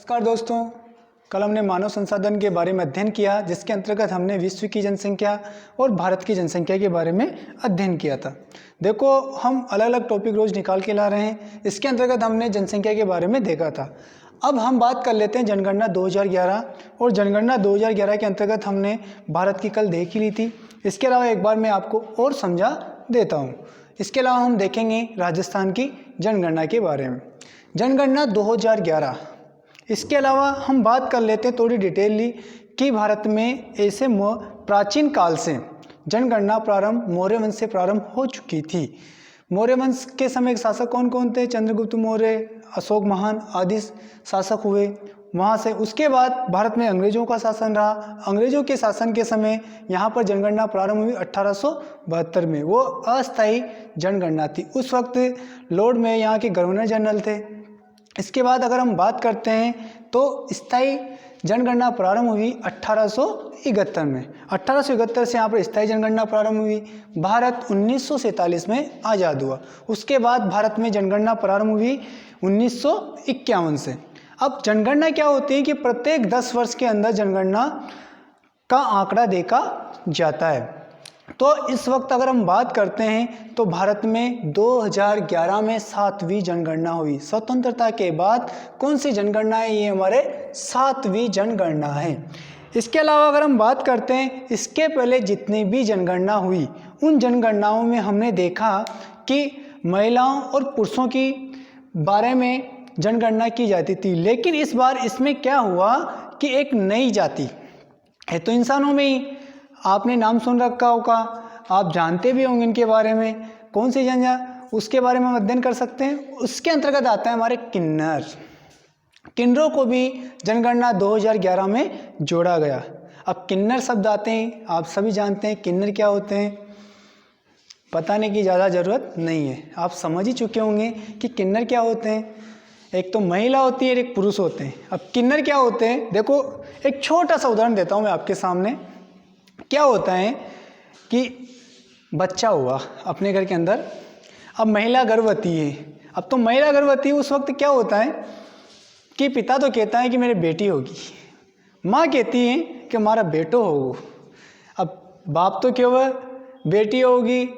नमस्कार दोस्तों, कल हमने मानव संसाधन के बारे में अध्ययन किया, जिसके अंतर्गत हमने विश्व की जनसंख्या और भारत की जनसंख्या के बारे में अध्ययन किया था। देखो, हम अलग अलग टॉपिक रोज निकाल के ला रहे हैं। इसके अंतर्गत हमने जनसंख्या के बारे में देखा था। अब हम बात कर लेते हैं जनगणना 2011 और जनगणना 2011 के अंतर्गत हमने भारत की कल देख ही ली थी। इसके अलावा एक बार मैं आपको और समझा देता हूँ। इसके अलावा हम देखेंगे राजस्थान की जनगणना के बारे में, जनगणना 2011। इसके अलावा हम बात कर लेते हैं थोड़ी डिटेलली कि भारत में ऐसे प्राचीन काल से जनगणना प्रारंभ मौर्य वंश से प्रारंभ हो चुकी थी। मौर्य वंश के समय के शासक कौन कौन थे? चंद्रगुप्त मौर्य, अशोक महान आदि शासक हुए। वहाँ से उसके बाद भारत में अंग्रेजों का शासन रहा। अंग्रेजों के शासन के समय यहाँ पर जनगणना प्रारंभ हुई 1872 में। वो अस्थायी जनगणना थी। उस वक्त लॉर्ड में यहाँ के गवर्नर जनरल थे। इसके बाद अगर हम बात करते हैं तो स्थायी जनगणना प्रारंभ हुई 1871 में। 1871 से यहाँ पर स्थायी जनगणना प्रारंभ हुई। भारत 1947 में आज़ाद हुआ। उसके बाद भारत में जनगणना प्रारंभ हुई 1951 से। अब जनगणना क्या होती है कि प्रत्येक 10 वर्ष के अंदर जनगणना का आंकड़ा देखा जाता है। तो इस वक्त अगर हम बात करते हैं तो भारत में 2011 में 7वीं जनगणना हुई। स्वतंत्रता के बाद कौन सी जनगणना है? ये हमारे 7वीं जनगणना है। इसके अलावा अगर हम बात करते हैं, इसके पहले जितनी भी जनगणना हुई उन जनगणनाओं में हमने देखा कि महिलाओं और पुरुषों की बारे में जनगणना की जाती थी। लेकिन इस बार इसमें क्या हुआ कि एक नई जाति है, तो इंसानों में ही आपने नाम सुन रखा होगा, आप जानते भी होंगे इनके बारे में। कौन सी जनजाति, उसके बारे में हम अध्ययन कर सकते हैं। उसके अंतर्गत आता है हमारे किन्नर। किन्नरों को भी जनगणना 2011 में जोड़ा गया। अब किन्नर शब्द आते हैं, आप सभी जानते हैं किन्नर क्या होते हैं, बताने की ज़्यादा ज़रूरत नहीं है, आप समझ ही चुके होंगे कि किन्नर क्या होते हैं। एक तो महिला होती है, एक पुरुष होते हैं। अब किन्नर क्या होते हैं, देखो एक छोटा सा उदाहरण देता हूँ मैं आपके सामने। क्या होता है कि बच्चा हुआ अपने घर के अंदर, अब महिला गर्भवती है। अब तो महिला गर्भवती है, उस वक्त क्या होता है कि पिता तो कहता है कि मेरी बेटी होगी, माँ कहती है कि हमारा बेटो होगा। अब बाप तो क्या हुआ, बेटी होगी,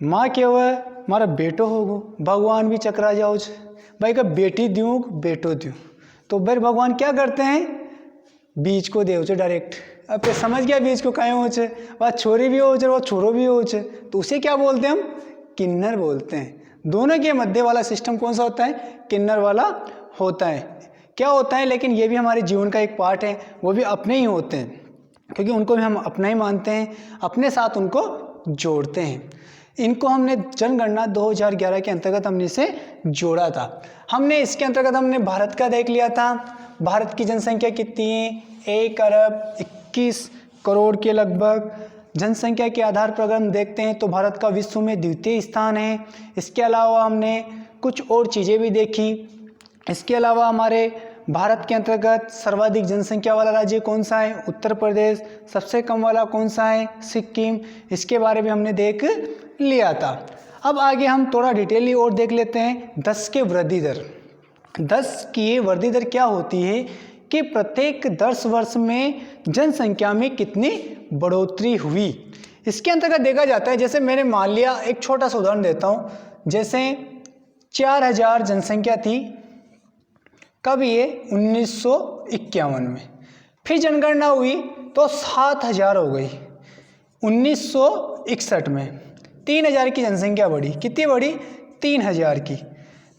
माँ क्या हुआ, हमारा बेटो होगा। भगवान भी चकरा जाओ भाई का बेटी दूँ बेटो दूँ, तो फिर भगवान क्या करते हैं, बीज को दे डायरेक्ट। अब फिर समझ गया बीज को काहे हो छे, वह छोरी भी हो छे वह छोरो भी हो छे, तो उसे क्या बोलते हैं हम, किन्नर बोलते हैं। दोनों के मध्य वाला सिस्टम कौन सा होता है, किन्नर वाला होता है। क्या होता है, लेकिन ये भी हमारे जीवन का एक पार्ट है, वो भी अपने ही होते हैं, क्योंकि उनको भी हम अपना ही मानते हैं, अपने साथ उनको जोड़ते हैं। इनको हमने जनगणना 2011 के अंतर्गत हमने इसे जोड़ा था। हमने इसके अंतर्गत हमने भारत का देख लिया था। भारत की जनसंख्या कितनी है, 1 अरब 21 करोड़ के लगभग। जनसंख्या के आधार पर अगर हम देखते हैं तो भारत का विश्व में द्वितीय स्थान है। इसके अलावा हमने कुछ और चीज़ें भी देखी। इसके अलावा हमारे भारत के अंतर्गत सर्वाधिक जनसंख्या वाला राज्य कौन सा है, उत्तर प्रदेश। सबसे कम वाला कौन सा है, सिक्किम। इसके बारे में हमने देख लिया था। अब आगे हम थोड़ा डिटेली और देख लेते हैं 10 के वृद्धि दर। 10 की ये वृद्धि दर क्या होती है कि प्रत्येक 10 वर्ष में जनसंख्या में कितनी बढ़ोतरी हुई। इसके अंतर्गत देखा जाता है, जैसे मैंने मान लिया, एक छोटा सा उदाहरण देता हूँ, जैसे 4000 जनसंख्या थी, कब ये 1951 में। फिर जनगणना हुई तो 7000 हो गई 1961 में। 3000 की जनसंख्या बढ़ी, कितनी बढ़ी, 3000 की।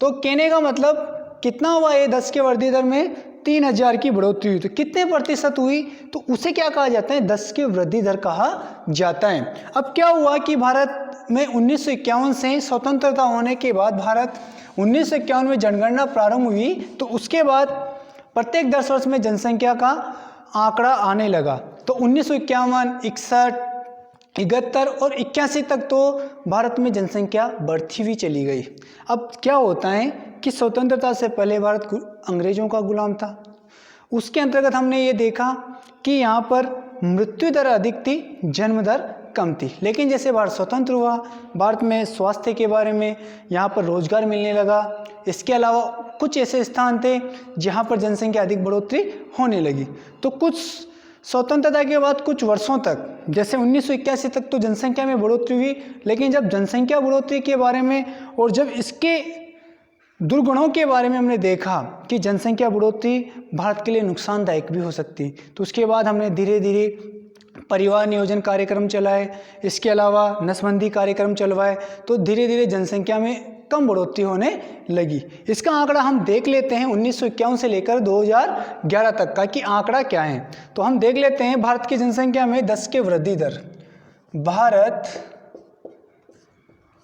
तो कहने का मतलब कितना हुआ, ये 10 के वृद्धि दर में 3000 की बढ़ोतरी हुई। तो कितने प्रतिशत हुई, तो उसे क्या कहा जाता है, 10 की वृद्धि दर कहा जाता है। अब क्या हुआ कि भारत में 1951 से स्वतंत्रता होने के बाद भारत 1951 में जनगणना प्रारंभ हुई, तो उसके बाद प्रत्येक 10 वर्ष में जनसंख्या का आंकड़ा आने लगा। तो 1951, 61, 71 और 81 तक तो भारत में जनसंख्या बढ़ती हुई चली गई। अब क्या होता है कि स्वतंत्रता से पहले भारत अंग्रेजों का गुलाम था। उसके अंतर्गत हमने ये देखा कि यहाँ पर मृत्यु दर अधिक थी, जन्म दर कम थी। लेकिन जैसे भारत स्वतंत्र हुआ, भारत में स्वास्थ्य के बारे में, यहाँ पर रोजगार मिलने लगा। इसके अलावा कुछ ऐसे स्थान थे जहाँ पर जनसंख्या अधिक बढ़ोतरी होने लगी। तो कुछ स्वतंत्रता के बाद कुछ वर्षों तक, जैसे 1981 तक तो जनसंख्या में बढ़ोतरी हुई। लेकिन जब जनसंख्या बढ़ोतरी के बारे में और जब इसके दुर्गुणों के बारे में हमने देखा कि जनसंख्या बढ़ोतरी भारत के लिए नुकसानदायक भी हो सकती, तो उसके बाद हमने धीरे धीरे परिवार नियोजन कार्यक्रम चलाए, इसके अलावा नसबंदी कार्यक्रम चलवाए, तो धीरे धीरे जनसंख्या में कम बढ़ोतरी होने लगी। इसका आंकड़ा हम देख लेते हैं 1951 से लेकर 2011 तक का कि आंकड़ा क्या है। तो हम देख लेते हैं भारत की जनसंख्या में 10 के वृद्धि दर। भारत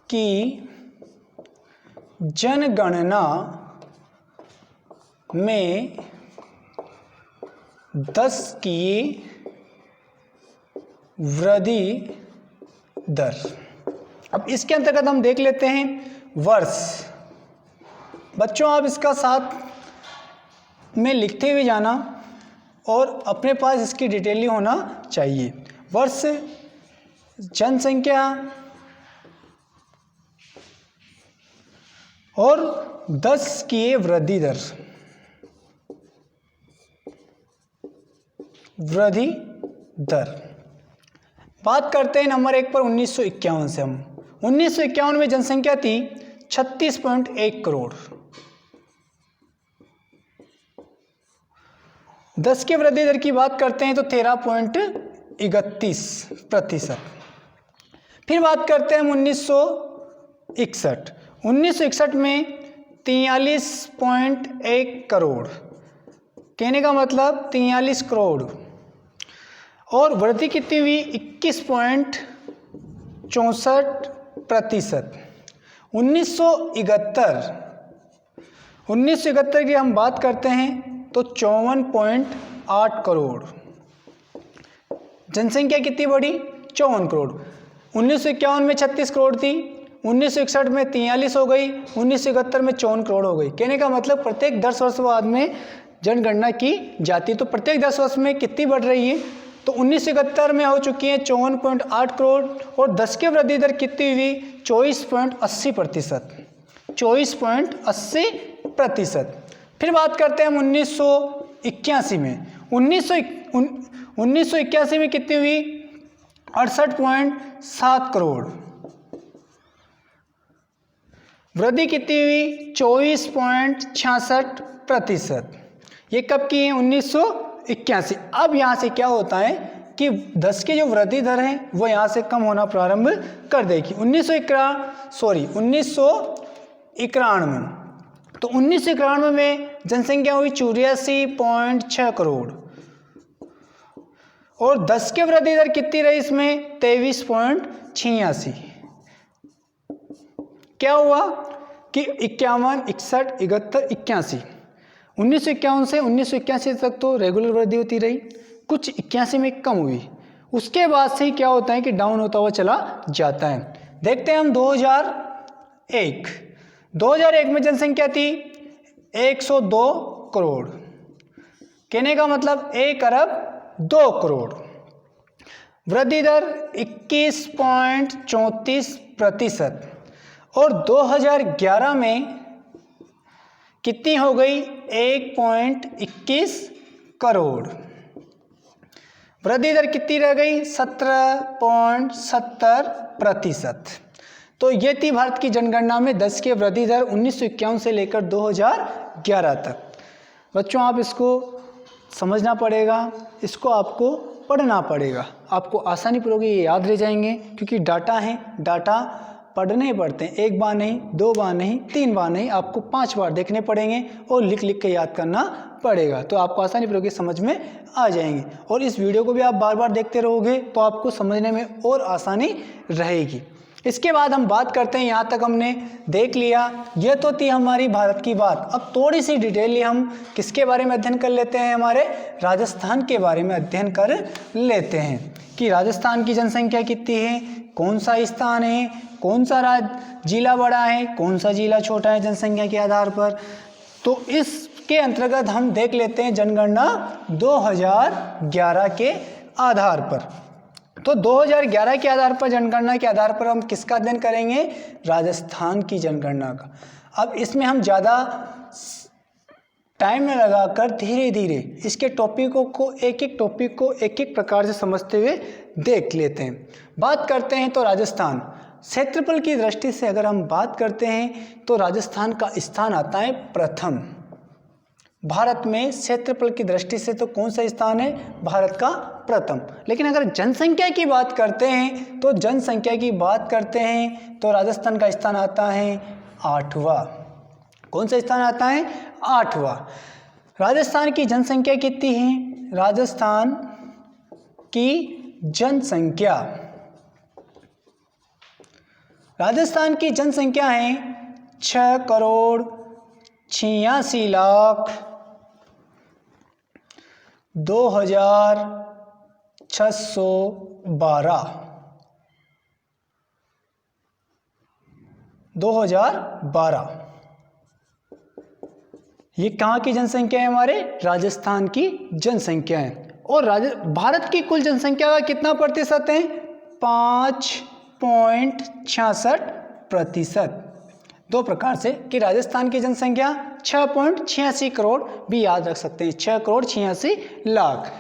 की जनगणना में 10 की वृद्धि दर। अब इसके अंतर्गत हम देख लेते हैं वर्ष। बच्चों आप इसका साथ में लिखते हुए जाना और अपने पास इसकी डिटेल होना चाहिए। वर्ष, जनसंख्या और 10 की वृद्धि दर, वृद्धि दर। बात करते हैं नंबर 1 पर 1951 से। हम 1951 में जनसंख्या थी 36.1 करोड़। 10 के वृद्धि दर की बात करते हैं तो 13.31%। फिर बात करते हैं हम 1961। 1961 में 43.1 करोड़, कहने का मतलब 43 करोड़। और वृद्धि कितनी हुई? 21.64%। 1971 की हम बात करते हैं तो 54.8 करोड़। जनसंख्या कितनी बढ़ी? 54 करोड़। 1951 में 36 करोड़ थी, 1961 में 43 हो गई, 1971 में 54 करोड़ हो गई। कहने का मतलब प्रत्येक 10 वर्ष बाद में जनगणना की जाती है, तो प्रत्येक 10 वर्ष में कितनी बढ़ रही है? तो 1971 में हो चुकी है 54.8 करोड़ और 10 की वृद्धि दर कितनी हुई? 24.80%। 24.80%। फिर बात करते हैं हम 1981 में। 1981 में कितनी हुई? 68.7 करोड़। वृद्धि कितनी हुई? 24.66%। ये कब की है? 1981। अब यहाँ से क्या होता है कि 10 की जो वृद्धि दर है वो यहाँ से कम होना प्रारंभ कर देगी। 1991 तो 1991 में जनसंख्या हुई 84.6 करोड़ और 10 की वृद्धि दर कितनी रही इसमें? 23.86। क्या हुआ कि 51, 61, 71, 81। 1951 से 1981 तक तो रेगुलर वृद्धि होती रही, कुछ 81 में कम हुई। उसके बाद से क्या होता है कि डाउन होता हुआ चला जाता है। देखते हैं हम 2001 में जनसंख्या थी 102 करोड़, कहने का मतलब 1 अरब 2 करोड़। वृद्धि दर 21.34% और 2011 में कितनी हो गई? 1.21 करोड़। वृद्धि दर कितनी रह गई? 17.70%। तो ये थी भारत की जनगणना में 10 की वृद्धि दर 1951 से लेकर 2011 तक। बच्चों आप इसको समझना पड़ेगा, इसको आपको पढ़ना पड़ेगा, आपको आसानी पूर्वक ये याद रह जाएंगे, क्योंकि डाटा है, डाटा पढ़ने पड़ते हैं, 1 बार नहीं, 2 बार नहीं, 3 बार नहीं, आपको 5 बार देखने पड़ेंगे और लिख लिख के याद करना पड़ेगा, तो आपको आसानी पूर्वक समझ में आ जाएंगे। और इस वीडियो को भी आप बार बार देखते रहोगे तो आपको समझने में और आसानी रहेगी। इसके बाद हम बात करते हैं, यहाँ तक हमने देख लिया, यह तो थी हमारी भारत की बात। अब थोड़ी सी डिटेल हम किसके बारे में अध्ययन कर लेते हैं? हमारे राजस्थान के बारे में अध्ययन कर लेते हैं कि राजस्थान की जनसंख्या कितनी है, कौन सा स्थान है, कौन सा जिला बड़ा है, कौन सा जिला छोटा है जनसंख्या के आधार पर। तो इसके अंतर्गत हम देख लेते हैं जनगणना 2011 के आधार पर। तो 2011 के आधार पर, जनगणना के आधार पर हम किसका अध्ययन करेंगे? राजस्थान की जनगणना का। अब इसमें हम ज़्यादा टाइम में लगाकर धीरे धीरे इसके टॉपिकों को, एक एक टॉपिक को एक एक प्रकार से समझते हुए देख लेते हैं। बात करते हैं तो राजस्थान क्षेत्रफल की दृष्टि से अगर हम बात करते हैं तो राजस्थान का स्थान आता है प्रथम। भारत में क्षेत्रफल की दृष्टि से तो कौन सा स्थान है? भारत का प्रथम। लेकिन अगर जनसंख्या की बात करते हैं तो जनसंख्या की बात करते हैं तो राजस्थान का स्थान आता है 8वां। कौन सा स्थान आता है? 8वां। राजस्थान की जनसंख्या कितनी है? राजस्थान की जनसंख्या, राजस्थान की जनसंख्या है 6,86,2,612। 2012 ये कहाँ की जनसंख्या है? हमारे राजस्थान की जनसंख्या है। और भारत की कुल जनसंख्या का कितना प्रतिशत है? 5.66%। दो प्रकार से कि राजस्थान की जनसंख्या 6.86 करोड़ भी याद रख सकते हैं, 6,86,00,000।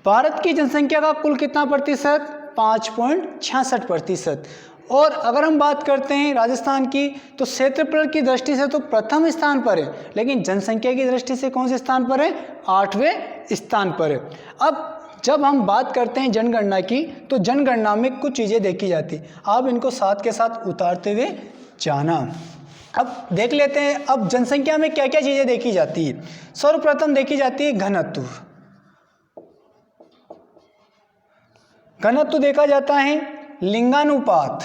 भारत की जनसंख्या का कुल कितना प्रतिशत? 5.66%। और अगर हम बात करते हैं राजस्थान की तो क्षेत्रफल की दृष्टि से तो प्रथम स्थान पर है, लेकिन जनसंख्या की दृष्टि से कौन से स्थान पर है? 8वें स्थान पर है। अब जब हम बात करते हैं जनगणना की तो जनगणना में कुछ चीज़ें देखी जाती, आप इनको साथ के साथ उतारते हुए जाना। अब देख लेते हैं अब जनसंख्या में क्या क्या चीज़ें देखी जाती है। सर्वप्रथम देखी जाती है घनत्व। घनत्व देखा जाता है लिंगानुपात।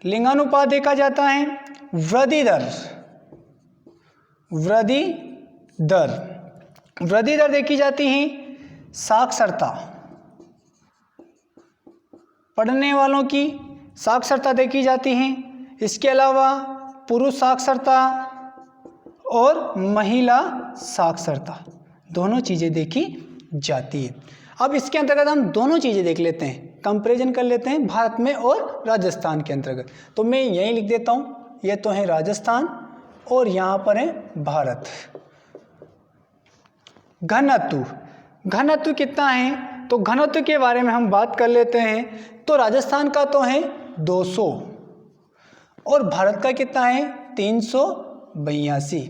लिंगानुपात देखा जाता है वृद्धि दर। वृद्धि दर देखी जाती है साक्षरता, पढ़ने वालों की साक्षरता देखी जाती है। इसके अलावा पुरुष साक्षरता और महिला साक्षरता दोनों चीज़ें देखी जाती है। अब इसके अंतर्गत हम दोनों चीज़ें देख लेते हैं, कंपैरिजन कर लेते हैं भारत में और राजस्थान के अंतर्गत। तो मैं यही लिख देता हूँ, ये तो है राजस्थान और यहाँ पर है भारत। घनत्व कितना है? तो घनत्व के बारे में हम बात कर लेते हैं। तो राजस्थान का तो है 200 और भारत का कितना है? 382।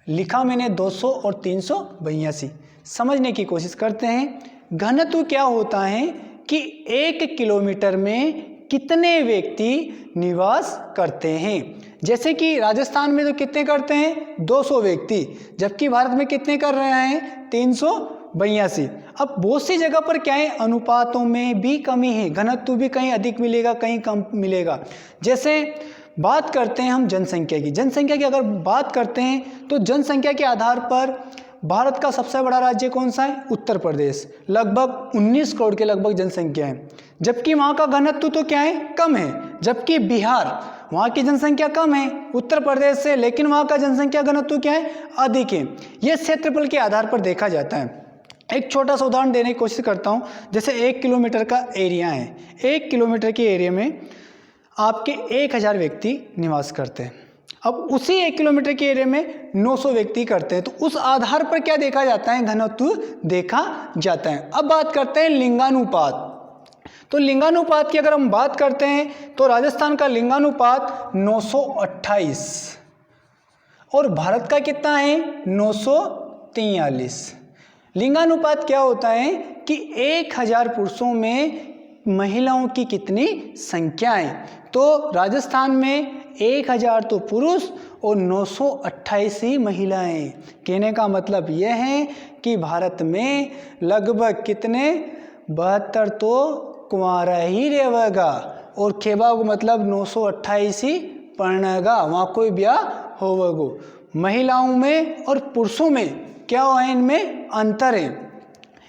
लिखा मैंने 200 और 382। समझने की कोशिश करते हैं। घनत्व क्या होता है कि 1 किलोमीटर में कितने व्यक्ति निवास करते हैं। जैसे कि राजस्थान में तो कितने करते हैं? 200 व्यक्ति, जबकि भारत में कितने कर रहे हैं? 382। अब बहुत सी जगह पर क्या है? अनुपातों में भी कमी है, घनत्व भी कहीं अधिक मिलेगा कहीं कम मिलेगा। जैसे बात करते हैं हम जनसंख्या की। जनसंख्या की अगर बात करते हैं तो जनसंख्या के आधार पर भारत का सबसे बड़ा राज्य कौन सा है? उत्तर प्रदेश। लगभग 19 करोड़ के लगभग जनसंख्या है, जबकि वहाँ का घनत्व तो क्या है? कम है। जबकि बिहार, वहाँ की जनसंख्या कम है उत्तर प्रदेश से, लेकिन वहाँ का जनसंख्या घनत्व क्या है? अधिक है। ये क्षेत्रफल के आधार पर देखा जाता है। एक छोटा सा उदाहरण देने की कोशिश करता हूँ। जैसे 1 किलोमीटर का एरिया है, 1 किलोमीटर के एरिया में आपके 1000 व्यक्ति निवास करते हैं। अब उसी 1 किलोमीटर के एरिया में 900 व्यक्ति करते हैं, तो उस आधार पर क्या देखा जाता है? घनत्व देखा जाता है। अब बात करते हैं लिंगानुपात। तो लिंगानुपात की अगर हम बात करते हैं तो राजस्थान का लिंगानुपात 928 और भारत का कितना है? 943। लिंगानुपात क्या होता है कि 1000 पुरुषों में महिलाओं की कितनी संख्या है? तो राजस्थान में 1000 तो पुरुष और 928 ही महिलाएं। कहने का मतलब यह है कि भारत में लगभग कितने 72 तो कुंवारा ही रहेगा और खेबा को मतलब 928 ही पढ़नेगा, वहाँ कोई ब्याह होवगो। महिलाओं में और पुरुषों में क्या है? इनमें अंतर है।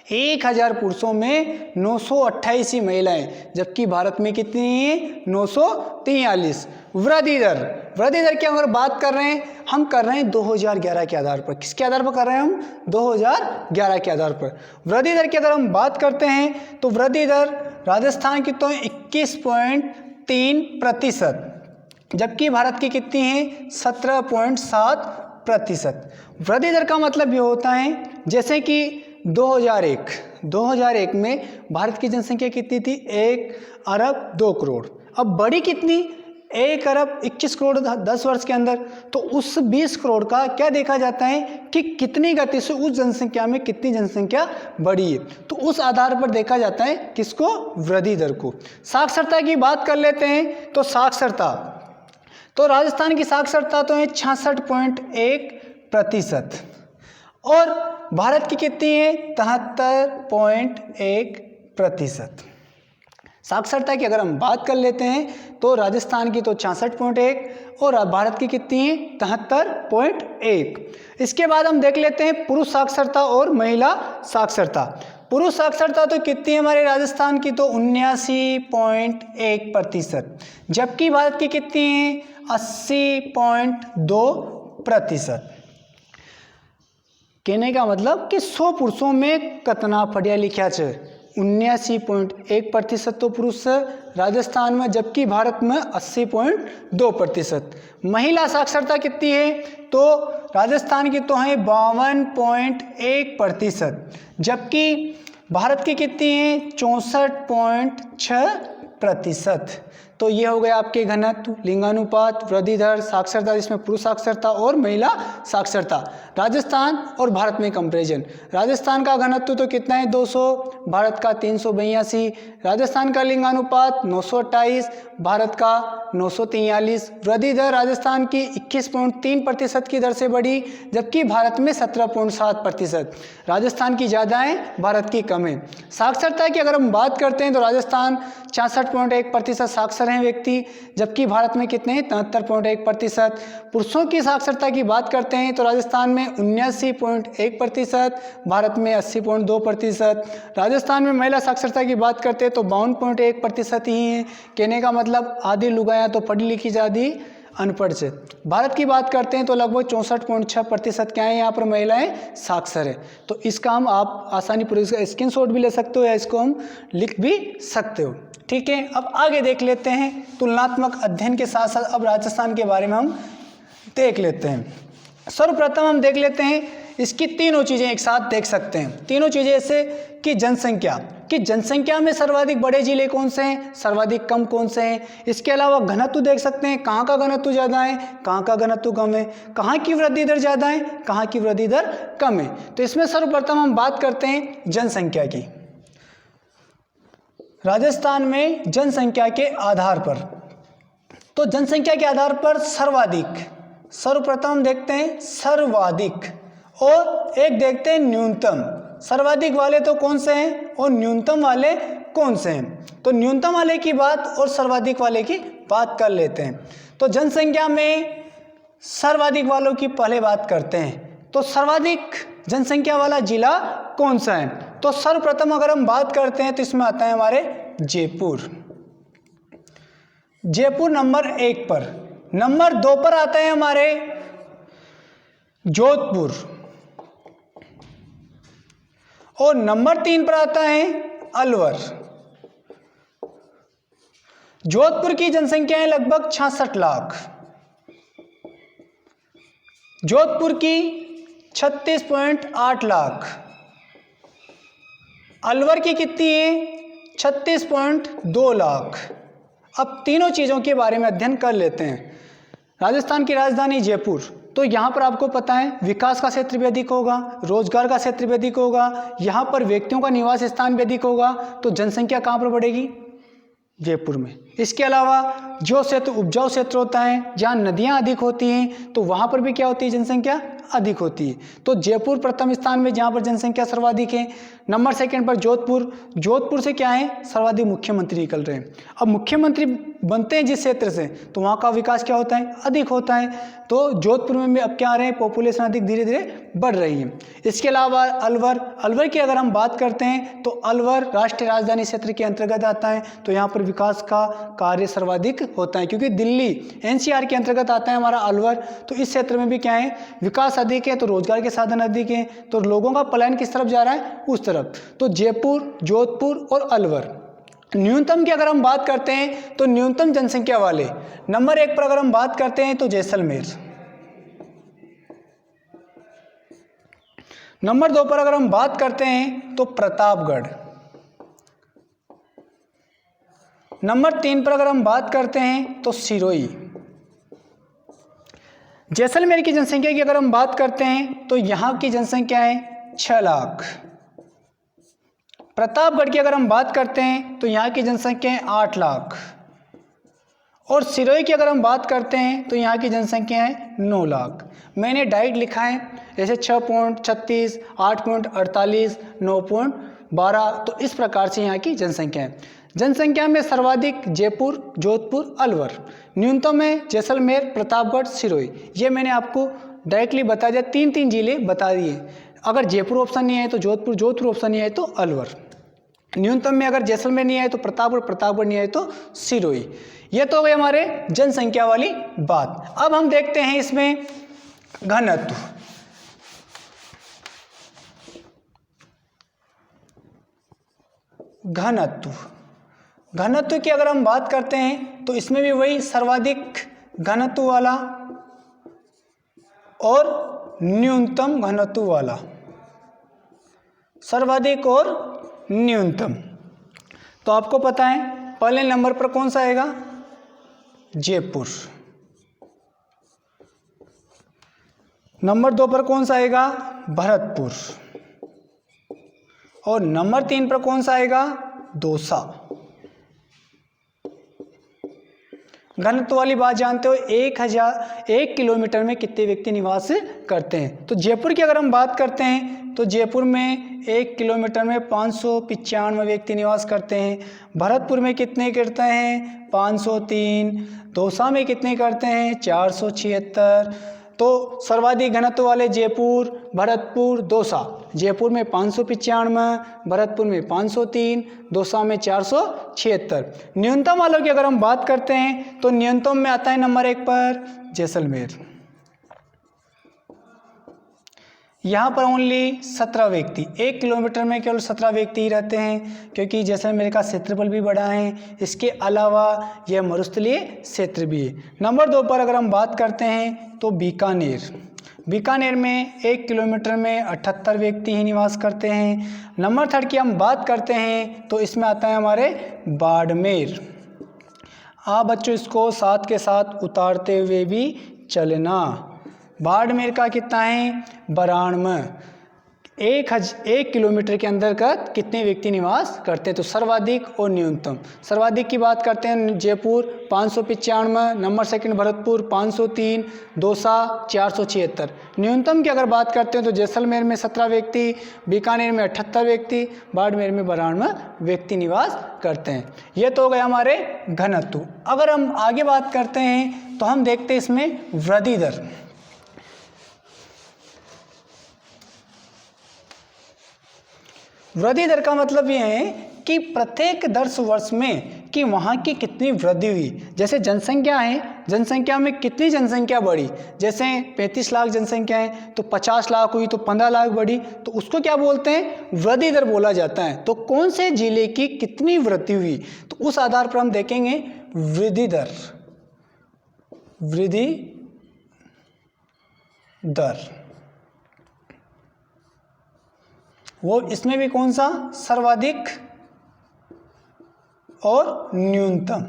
1000 पुरुषों में 928 ही महिलाएं, जबकि भारत में कितनी है? 943। वृद्धि दर। वृद्धि दर की अगर बात कर रहे हैं, हम कर रहे हैं 2011 के आधार पर। किसके आधार पर कर रहे हैं हम? 2011 के आधार पर। वृद्धि दर की अगर हम बात करते हैं तो वृद्धि दर राजस्थान की तो 21.3%, जबकि भारत की कितनी है? 17.7%। वृद्धि दर का मतलब ये होता है जैसे कि 2001 में भारत की जनसंख्या कितनी थी? 1 अरब 2 करोड़। अब बड़ी कितनी? 1 अरब 21 करोड़ 10 वर्ष के अंदर। तो उस 20 करोड़ का क्या देखा जाता है कि कितनी गति से उस जनसंख्या में कितनी जनसंख्या बढ़ी है, तो उस आधार पर देखा जाता है किसको? वृद्धि दर को। साक्षरता की बात कर लेते हैं तो साक्षरता, तो राजस्थान की साक्षरता तो है 66.1% और भारत की कितनी है? 73.1%। साक्षरता की अगर हम बात कर लेते हैं तो राजस्थान की तो 66.1 और भारत की कितनी है? 73.1। इसके बाद हम देख लेते हैं पुरुष साक्षरता और महिला साक्षरता। पुरुष साक्षरता तो कितनी है हमारे राजस्थान की? तो 79.1%, जबकि भारत की कितनी है? 80.2%। कहने का मतलब कि 100 पुरुषों में कितना पढ़िया लिखा है? 79.1% तो पुरुष राजस्थान में, जबकि भारत में 80.2%। महिला साक्षरता कितनी है? तो राजस्थान की तो है 52.1%, जबकि भारत की कितनी है? 64.6%। तो ये हो गया आपके घनत्व, लिंगानुपात, वृद्धि दर, साक्षरता, जिसमें पुरुष साक्षरता और महिला साक्षरता। राजस्थान और भारत में कंपैरिजन। राजस्थान का घनत्व तो कितना है? 200, भारत का 382। राजस्थान का लिंगानुपात 928, भारत का 943। वृद्धि दर राजस्थान की 21.3% की दर से बढ़ी, जबकि भारत में 17.7%। राजस्थान की ज़्यादा है, भारत की कम है। साक्षरता की अगर हम बात करते हैं तो राजस्थान 66.1% साक्षर हैं व्यक्ति, जबकि भारत में कितने हैं? 73.1%। पुरुषों की साक्षरता की बात करते हैं तो राजस्थान में 79.1%, भारत में 80.2%। राजस्थान में महिला साक्षरता की बात करते हैं तो 52.1% ही है। कहने का मतलब आधी लुगाया तो पढ़ी लिखी, ज़्यादा अनपढ़ से। भारत की बात करते हैं तो लगभग 64.6% क्या है यहाँ पर महिलाएं साक्षर है। तो इसका हम आप आसानी पूर्वक इसका स्क्रीनशॉट भी ले सकते हो या इसको हम लिख भी सकते हो। ठीक है, अब आगे देख लेते हैं तुलनात्मक अध्ययन के साथ साथ अब राजस्थान के बारे में हम देख लेते हैं। सर्वप्रथम हम देख लेते हैं इसकी तीनों चीज़ें एक साथ देख सकते हैं। तीनों चीज़ें ऐसे कि जनसंख्या में सर्वाधिक बड़े जिले कौन से हैं, सर्वाधिक कम कौन से हैं। इसके अलावा घनत्व देख सकते हैं, कहाँ का घनत्व ज़्यादा है, कहाँ का घनत्व कम है, कहाँ की वृद्धि दर ज़्यादा है, कहाँ की वृद्धि दर कम है। तो इसमें सर्वप्रथम हम बात करते हैं जनसंख्या की। राजस्थान में जनसंख्या के आधार पर, तो जनसंख्या के आधार पर सर्वप्रथम देखते हैं सर्वाधिक और एक देखते हैं न्यूनतम। सर्वाधिक वाले तो कौन से हैं और न्यूनतम वाले कौन से हैं। तो न्यूनतम वाले की बात और सर्वाधिक वाले की बात कर लेते हैं। तो जनसंख्या में सर्वाधिक वालों की पहले बात करते हैं। तो सर्वाधिक जनसंख्या वाला जिला कौन सा है? तो सर्वप्रथम अगर हम बात करते हैं तो इसमें आता है हमारे जयपुर नंबर 1 पर। नंबर 2 पर आता है हमारे जोधपुर और नंबर 3 पर आता है अलवर। जोधपुर की जनसंख्या है लगभग 66 लाख, जोधपुर की 36.8 लाख, अलवर की कितनी है 36.2 लाख। अब तीनों चीज़ों के बारे में अध्ययन कर लेते हैं। राजस्थान की राजधानी जयपुर, तो यहाँ पर आपको पता है विकास का क्षेत्र भी अधिक होगा, रोजगार का क्षेत्र भी अधिक होगा, यहाँ पर व्यक्तियों का निवास स्थान भी अधिक होगा। तो जनसंख्या कहाँ पर बढ़ेगी? जयपुर में। इसके अलावा जो क्षेत्र उपजाऊ क्षेत्र होता है, जहाँ नदियाँ अधिक होती हैं, तो वहाँ पर भी क्या होती है? जनसंख्या अधिक होती है। तो जयपुर प्रथम स्थान में जहाँ पर जनसंख्या सर्वाधिक है। नंबर 2 पर जोधपुर से क्या है? सर्वाधिक मुख्यमंत्री निकल रहे हैं। अब मुख्यमंत्री बनते हैं जिस क्षेत्र से, तो वहाँ का विकास क्या होता है? अधिक होता है। तो जोधपुर में भी अब क्या आ रहे हैं? पॉपुलेशन अधिक धीरे धीरे बढ़ रही है। इसके अलावा अलवर की अगर हम बात करते हैं तो अलवर राष्ट्रीय राजधानी क्षेत्र के अंतर्गत आता है। तो यहाँ पर विकास का कार्य सर्वाधिक होता है, क्योंकि दिल्ली एनसीआर के अंतर्गत आता है हमारा अलवर, तो इस क्षेत्र में भी क्या है, विकास अधिक है, तो रोजगार के साधन अधिक हैं, तो लोगों का पलायन किस तरफ जा रहा है, उस तरफ। तो जयपुर, जोधपुर और अलवर। न्यूनतम की अगर हम बात करते हैं तो न्यूनतम जनसंख्या वाले नंबर 1 पर अगर हम बात करते हैं तो जैसलमेर, नंबर 2 पर अगर हम बात करते हैं तो प्रतापगढ़, नंबर 3 पर अगर हम बात करते हैं तो सिरोही। जैसलमेर की जनसंख्या की अगर हम बात करते हैं तो यहाँ की जनसंख्या है 6 लाख। प्रतापगढ़ की अगर हम बात करते हैं तो यहाँ की जनसंख्या है 8 लाख। और सिरोही की अगर हम बात करते हैं तो यहाँ की जनसंख्या है 9 लाख। मैंने डायरेक्ट लिखा है जैसे 6.36, 8.48, 9.12, तो इस प्रकार से यहाँ की जनसंख्या है। जनसंख्या में सर्वाधिक जयपुर, जोधपुर, अलवर, न्यूनतम है जैसलमेर, प्रतापगढ़, सिरोही। ये मैंने आपको डायरेक्टली बता दिया, 3 जिले बता दिए। अगर जयपुर ऑप्शन नहीं आए तो जोधपुर, जोधपुर ऑप्शन नहीं आए तो अलवर। न्यूनतम में अगर जैसलमेर नहीं आए तो प्रतापगढ़, प्रतापगढ़ नहीं आए तो सिरोही। ये तो हो गए हमारे जनसंख्या वाली बात। अब हम देखते हैं इसमें घनत्व। घनत्व की अगर हम बात करते हैं तो इसमें भी वही सर्वाधिक घनत्व वाला और न्यूनतम घनत्व वाला, सर्वाधिक और न्यूनतम। तो आपको पता है पहले नंबर पर कौन सा आएगा, जयपुर। नंबर 2 पर कौन सा आएगा, भरतपुर। और नंबर 3 पर कौन सा आएगा, दौसा। घनत्व वाली बात जानते हो, 1 किलोमीटर में कितने व्यक्ति निवास करते हैं। तो जयपुर की अगर हम बात करते हैं तो जयपुर में 1 किलोमीटर में 595 व्यक्ति निवास करते हैं। भरतपुर में कितने करते हैं, 503। दौसा में कितने करते हैं, 476। तो सर्वाधिक घनत्व वाले जयपुर, भरतपुर, दौसा। जयपुर में 595, भरतपुर में 503, दौसा में 476। न्यूनतम वालों की अगर हम बात करते हैं तो न्यूनतम में आता है नंबर 1 पर जैसलमेर। यहाँ पर ओनली 17 व्यक्ति, 1 किलोमीटर में केवल 17 व्यक्ति ही रहते हैं, क्योंकि जैसलमेर का क्षेत्रफल भी बड़ा है। इसके अलावा यह मरुस्थलीय क्षेत्र भी है। नंबर 2 पर अगर हम बात करते हैं तो बीकानेर। बीकानेर में 1 किलोमीटर में 78 व्यक्ति ही निवास करते हैं। नंबर 3 की हम बात करते हैं तो इसमें आता है हमारे बाड़मेर। आप बच्चों इसको साथ के साथ उतारते हुए भी चलना। बाड़मेर का कितना है, 92। 1 किलोमीटर के अंदर का कितने व्यक्ति निवास करते हैं। तो सर्वाधिक और न्यूनतम। सर्वाधिक की बात करते हैं जयपुर 595, नंबर 2 भरतपुर 503, दौसा 476। न्यूनतम की अगर बात करते हैं तो जैसलमेर में 17 व्यक्ति, बीकानेर में 78 व्यक्ति, बाड़मेर में 92 व्यक्ति निवास करते हैं। ये तो हो गए हमारे घनत्व। अगर हम आगे बात करते हैं तो हम देखते हैं इसमें वृद्धि दर। वृद्धि दर का मतलब ये है कि प्रत्येक 10 वर्ष में कि वहाँ की कितनी वृद्धि हुई। जैसे जनसंख्या है, जनसंख्या में कितनी जनसंख्या बढ़ी। जैसे 35 लाख जनसंख्या है तो 50 लाख हुई तो 15 लाख बढ़ी, तो उसको क्या बोलते हैं, वृद्धि दर बोला जाता है। तो कौन से जिले की कितनी वृद्धि हुई, तो उस आधार पर हम देखेंगे वृद्धि दर। वृद्धि दर वो इसमें भी कौन सा, सर्वाधिक और न्यूनतम।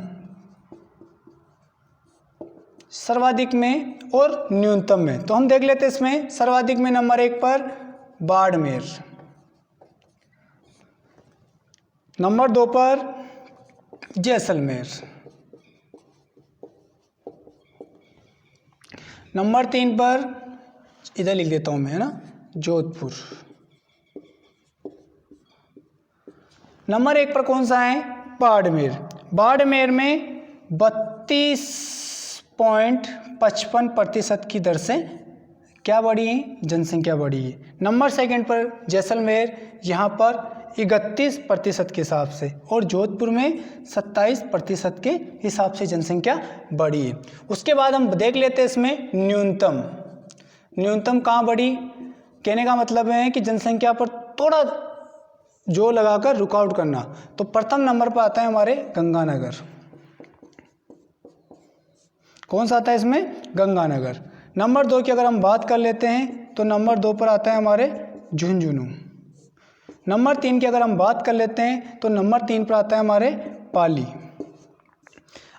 सर्वाधिक में और न्यूनतम में तो हम देख लेते हैं। इसमें सर्वाधिक में नंबर 1 पर बाड़मेर, नंबर 2 पर जैसलमेर, नंबर 3 पर इधर लिख देता हूं मैं, है ना, जोधपुर। नंबर 1 पर कौन सा है, बाड़मेर। बाड़मेर में 32.55% की दर से क्या बढ़ी है, जनसंख्या बढ़ी है। नंबर 2 पर जैसलमेर, यहाँ पर 31% के हिसाब से, और जोधपुर में 27% के हिसाब से जनसंख्या बढ़ी है। उसके बाद हम देख लेते हैं इसमें न्यूनतम कहाँ बढ़ी। कहने का मतलब है कि जनसंख्या पर थोड़ा जोर लगाकर रुकावट करना। तो प्रथम नंबर पर आता है हमारे गंगानगर। कौन सा आता है इसमें? गंगानगर। नंबर 2 की अगर हम बात कर लेते हैं तो नंबर 2 पर आता है हमारे झुंझुनू। नंबर 3 की अगर हम बात कर लेते हैं तो नंबर 3 पर आता है हमारे पाली।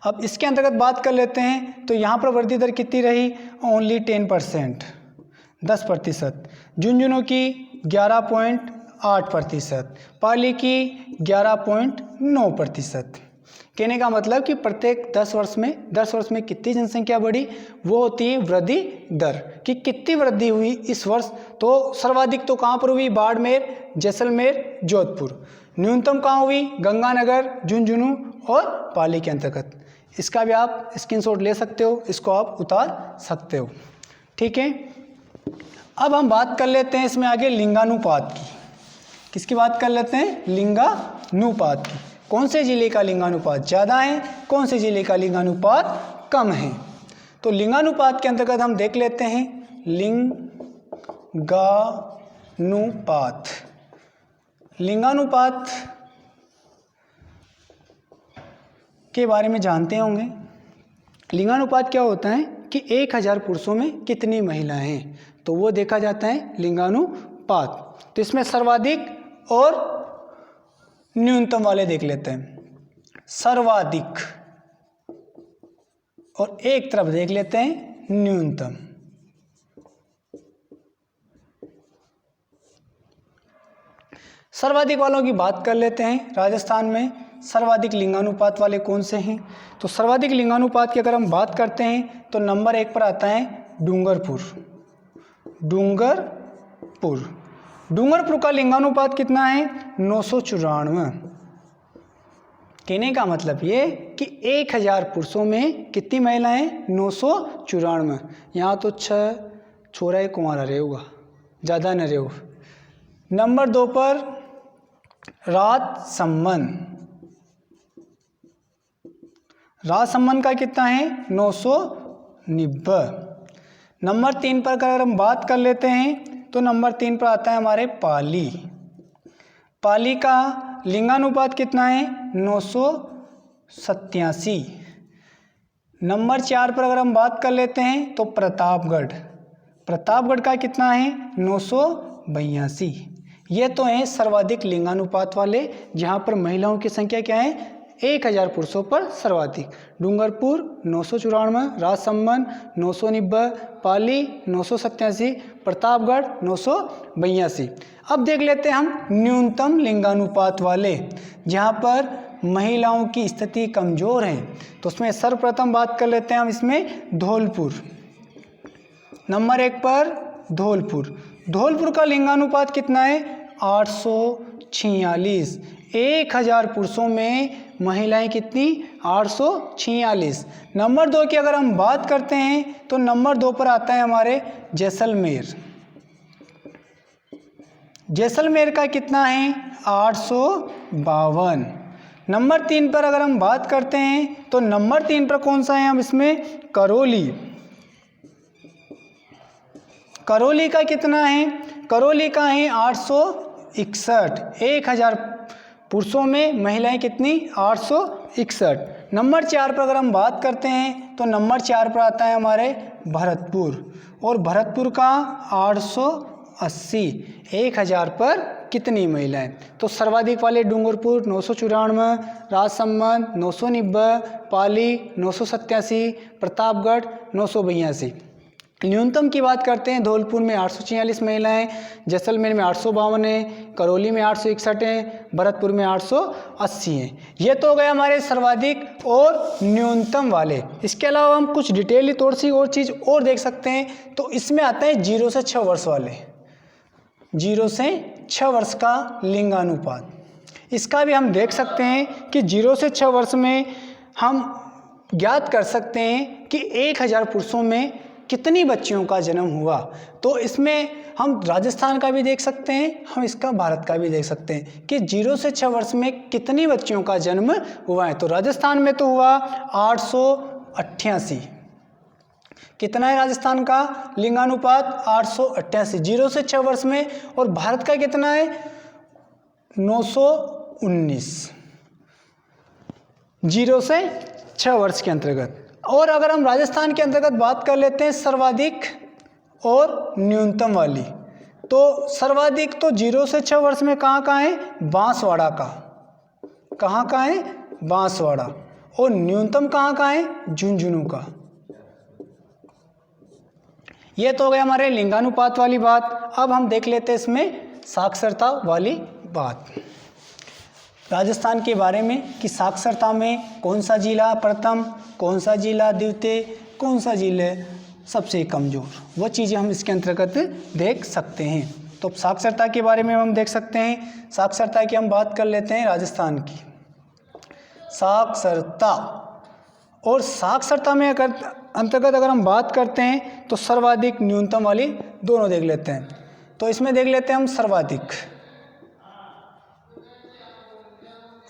अब इसके अंतर्गत बात कर लेते हैं तो यहाँ पर वृद्धि दर कितनी रही? ओनली 10%, 10%। झुंझुनू की 11.8%, पाली की 11.9%। कहने का मतलब कि प्रत्येक 10 वर्ष में कितनी जनसंख्या बढ़ी, वो होती है वृद्धि दर, कि कितनी वृद्धि हुई इस वर्ष। तो सर्वाधिक तो कहाँ पर हुई? बाड़मेर, जैसलमेर, जोधपुर। न्यूनतम कहाँ हुई? गंगानगर, झुंझुनू और पाली के अंतर्गत। इसका भी आप स्क्रीनशॉट ले सकते हो, इसको आप उतार सकते हो। ठीक है, अब हम बात कर लेते हैं इसमें आगे लिंगानुपात की। किसकी बात कर लेते हैं? लिंगानुपात की। कौन से जिले का लिंगानुपात ज़्यादा है, कौन से जिले का लिंगानुपात कम है। तो लिंगानुपात के अंतर्गत हम देख लेते हैं लिंगानुपात। लिंगानुपात के बारे में जानते होंगे। लिंगानुपात क्या होता है कि 1000 पुरुषों में कितनी महिलाएं हैं, तो वो देखा जाता है लिंगानुपात। तो इसमें सर्वाधिक और न्यूनतम वाले देख लेते हैं। सर्वाधिक और एक तरफ देख लेते हैं न्यूनतम। सर्वाधिक वालों की बात कर लेते हैं। राजस्थान में सर्वाधिक लिंगानुपात वाले कौन से हैं? तो सर्वाधिक लिंगानुपात की अगर हम बात करते हैं तो नंबर 1 पर आता है डूंगरपुर। डूंगरपुर का लिंगानुपात कितना है? 994। कहने का मतलब ये कि 1000 पुरुषों में कितनी महिलाएं? 994। यहाँ तो 6 छोरा एक कुंवारा रहे होगा, ज़्यादा न रहे हो। नंबर 2 पर राजसमंद का कितना है? 990। नंबर 3 पर अगर हम बात कर लेते हैं तो नंबर 3 पर आता है हमारे पाली का लिंगानुपात कितना है? 987। नंबर 4 पर अगर हम बात कर लेते हैं तो प्रतापगढ़ का कितना है? 982। ये तो हैं सर्वाधिक लिंगानुपात वाले, जहाँ पर महिलाओं की संख्या क्या है? 1000 पुरुषों पर सर्वाधिक। डूंगरपुर 994, राजसमंद 990, पाली 987, प्रतापगढ़ 982। अब देख लेते हैं हम न्यूनतम लिंगानुपात वाले, जहाँ पर महिलाओं की स्थिति कमज़ोर है। तो उसमें सर्वप्रथम बात कर लेते हैं हम इसमें धौलपुर। नंबर 1 पर धौलपुर का लिंगानुपात कितना है? 846। 1000 पुरुषों में महिलाएं कितनी? 846। नंबर 2 की अगर हम बात करते हैं तो नंबर 2 पर आता है हमारे जैसलमेर का कितना है? 852। नंबर 3 पर अगर हम बात करते हैं तो नंबर 3 पर कौन सा है? हम इसमें करौली का कितना है? करौली का है 861। 1000 पुरुषों में महिलाएं कितनी? 861। नंबर 4 पर अगर हम बात करते हैं तो नंबर 4 पर आता है हमारे भरतपुर, और भरतपुर का 880। 1000 पर कितनी महिलाएं? तो सर्वाधिक वाले डूंगरपुर 994, राजसमंद 990, पाली 987, प्रतापगढ़ 982। न्यूनतम की बात करते हैं, धौलपुर में 846 महिलाएं, जैसलमेर में 852 है, करौली में 861 है, भरतपुर में 880 हैं। ये तो हो गए हमारे सर्वाधिक और न्यूनतम वाले। इसके अलावा हम कुछ डिटेल तौर से और चीज़ और देख सकते हैं। तो इसमें आता है 0 से 6 वर्ष वाले, 0 से 6 वर्ष का लिंगानुपात। इसका भी हम देख सकते हैं कि 0 से 6 वर्ष में हम ज्ञात कर सकते हैं कि 1000 पुरुषों में कितनी बच्चियों का जन्म हुआ। तो इसमें हम राजस्थान का भी देख सकते हैं, हम इसका भारत का भी देख सकते हैं कि 0 से 6 वर्ष में कितनी बच्चियों का जन्म हुआ है। तो राजस्थान में तो हुआ 888। कितना है राजस्थान का लिंगानुपात? 888 0 से 6 वर्ष में। और भारत का कितना है? 919 0 से 6 वर्ष के अंतर्गत। और अगर हम राजस्थान के अंतर्गत बात कर लेते हैं सर्वाधिक और न्यूनतम वाली, तो सर्वाधिक तो 0 से 6 वर्ष में कहाँ है? बांसवाड़ा का। कहाँ का है? बांसवाड़ा। और न्यूनतम कहाँ का है? झुंझुनू का। ये तो हो गया हमारे लिंगानुपात वाली बात। अब हम देख लेते हैं इसमें साक्षरता वाली बात राजस्थान के बारे में कि साक्षरता में कौन सा जिला प्रथम, कौन सा जिला द्वितीय, कौन सा जिला सबसे कमज़ोर, वो चीज़ें हम इसके अंतर्गत देख सकते हैं। तो साक्षरता के बारे में हम देख सकते हैं। साक्षरता की हम बात कर लेते हैं राजस्थान की। साक्षरता और साक्षरता में अंतर्गत अगर हम बात करते हैं तो सर्वाधिक न्यूनतम वाली दोनों देख लेते हैं। तो इसमें देख लेते हैं हम सर्वाधिक,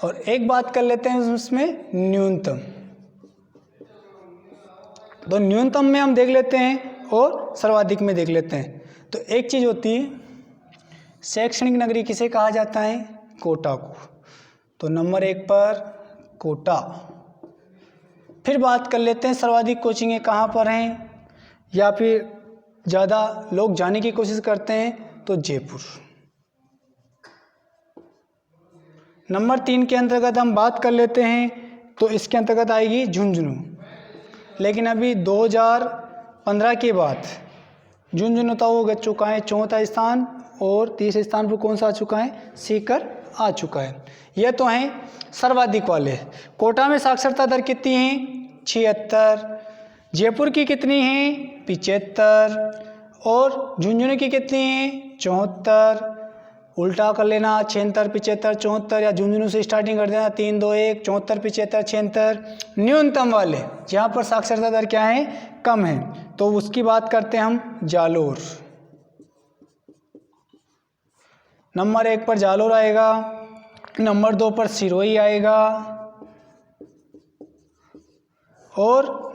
और एक बात कर लेते हैं उसमें न्यूनतम। तो न्यूनतम में हम देख लेते हैं और सर्वाधिक में देख लेते हैं। तो एक चीज़ होती है, शैक्षणिक नगरी किसे कहा जाता है? कोटा को। तो नंबर 1 पर कोटा। फिर बात कर लेते हैं सर्वाधिक कोचिंगें कहाँ पर हैं या फिर ज़्यादा लोग जाने की कोशिश करते हैं, तो जयपुर। नंबर 3 के अंतर्गत हम बात कर लेते हैं तो इसके अंतर्गत आएगी झुंझुनू। लेकिन अभी 2015 के बाद झुंझुनू तो हो चुका है 4था स्थान, और 30 स्थान पर कौन सा आ चुका है? सीकर आ चुका है। यह तो हैं सर्वाधिक वाले। कोटा में साक्षरता दर कितनी है? 76। जयपुर की कितनी है? 75। और झुंझुनू की कितनी है? 74। उल्टा कर लेना, 76, 75, 74, या झुंझुनू से स्टार्टिंग कर देना, 3, 2, 1, 74, 75, 76। न्यूनतम वाले जहाँ पर साक्षरता दर क्या है? कम है, तो उसकी बात करते हैं हम जालोर। नंबर 1 पर जालोर आएगा, नंबर 2 पर सिरोही आएगा, और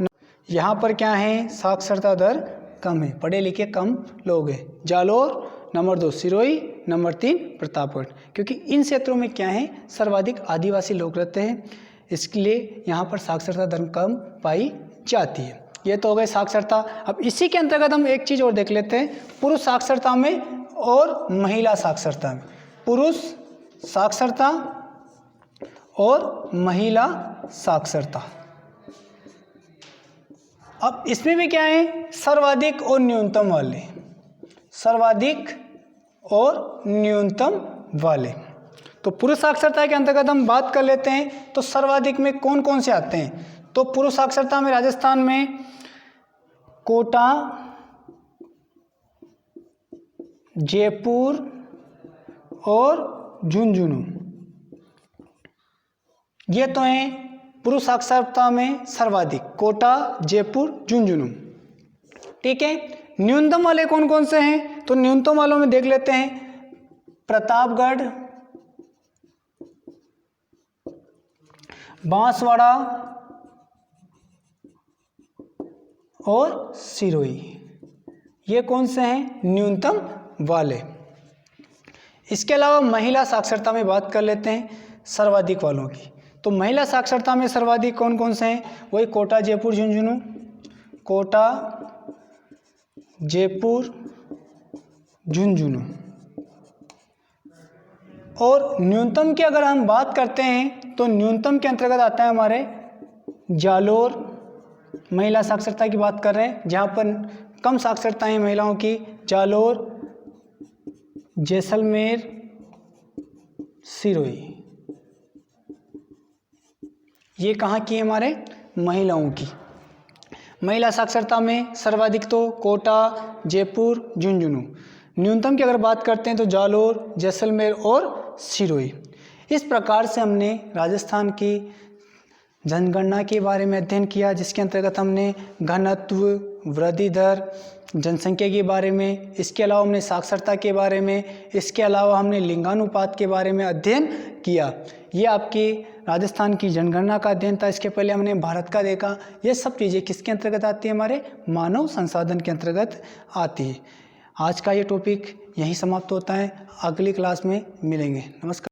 यहाँ पर क्या है? साक्षरता दर कम है, पढ़े लिखे कम लोग हैं। जालोर, नंबर 2 सिरोही, नंबर 3 प्रतापगढ़, क्योंकि इन क्षेत्रों में क्या है? सर्वाधिक आदिवासी लोग रहते हैं, इसलिए यहाँ पर साक्षरता दर कम पाई जाती है। ये तो हो गए साक्षरता। अब इसी के अंतर्गत हम एक चीज़ और देख लेते हैं, पुरुष साक्षरता में और महिला साक्षरता में। पुरुष साक्षरता और महिला साक्षरता। अब इसमें भी क्या है? सर्वाधिक और न्यूनतम वाले। सर्वाधिक और न्यूनतम वाले। तो पुरुष साक्षरता के अंतर्गत हम बात कर लेते हैं तो सर्वाधिक में कौन कौन से आते हैं? तो पुरुष साक्षरता में राजस्थान में कोटा, जयपुर और झुंझुनू, ये तो हैं पुरुष साक्षरता में सर्वाधिक। कोटा, जयपुर, झुंझुनू। ठीक है। न्यूनतम वाले कौन कौन से हैं? तो न्यूनतम वालों में देख लेते हैं प्रतापगढ़, बांसवाड़ा और सिरोही। ये कौन से हैं? न्यूनतम वाले। इसके अलावा महिला साक्षरता में बात कर लेते हैं सर्वाधिक वालों की। तो महिला साक्षरता में सर्वाधिक कौन कौन से हैं? वही कोटा, जयपुर, झुंझुनू। कोटा, जयपुर, झुंझुनू। और न्यूनतम की अगर हम बात करते हैं तो न्यूनतम के अंतर्गत आता है हमारे जालोर। महिला साक्षरता की बात कर रहे हैं जहाँ पर कम साक्षरता है महिलाओं की। जालोर, जैसलमेर, सिरोही, ये कहाँ की है? हमारे महिलाओं की। महिला साक्षरता में सर्वाधिक तो कोटा, जयपुर, झुंझुनू। न्यूनतम की अगर बात करते हैं तो जालोर, जैसलमेर और सिरोही। इस प्रकार से हमने राजस्थान की जनगणना के बारे में अध्ययन किया, जिसके अंतर्गत हमने घनत्व, वृद्धि दर, जनसंख्या के बारे में, इसके अलावा हमने साक्षरता के बारे में, इसके अलावा हमने लिंगानुपात के बारे में अध्ययन किया। ये आपकी राजस्थान की जनगणना का अध्ययन था। इसके पहले हमने भारत का देखा। ये सब चीज़ें किसके अंतर्गत आती है? हमारे मानव संसाधन के अंतर्गत आती है। आज का ये टॉपिक यहीं समाप्त होता है। अगली क्लास में मिलेंगे। नमस्कार।